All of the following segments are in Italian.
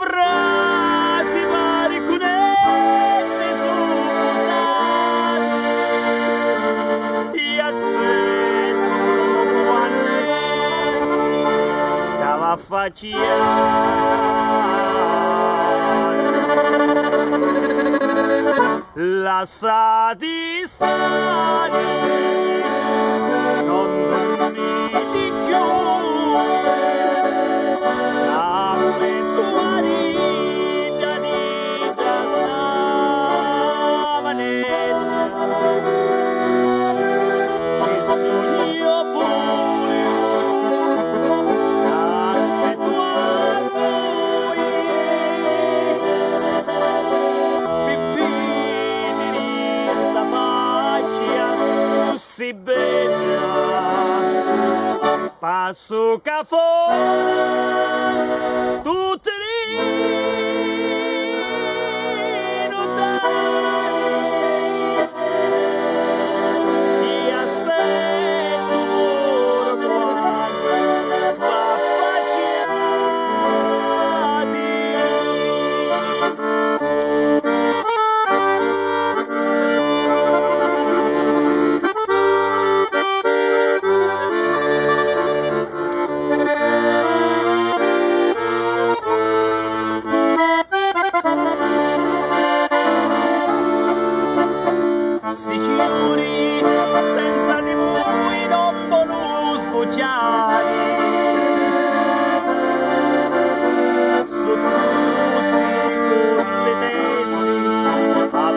sopra si pare cunetti su posati e aspetto quando che va a lasciati stare, non dormiti più, a mezz'orina di già stavanetta, ci sogno pure, aspetto a voi, si bella passo caffè tutte le notti ti aspetto ora quando va sti sicuri senza di voi non voglio sbocciare su tutti con le teste a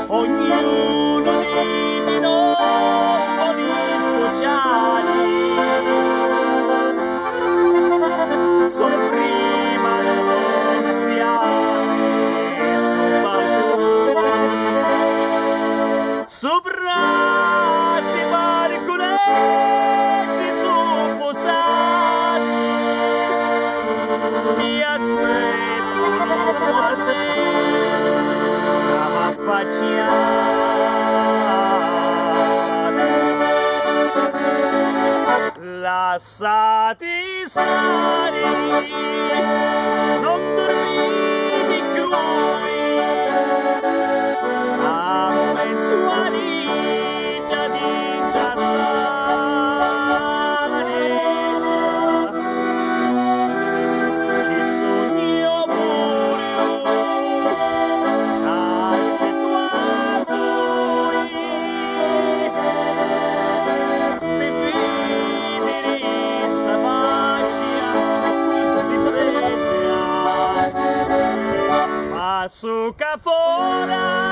ognuno di noi vuole sbocciare sono prima sopra si pare cunetti su posati ti aspetto a te a facciare lasciati stare non dormiti più a mezz'orina di già stavanetta ci sogno pure aspetto a voi mi vedi sta faccia si bella passo che fuori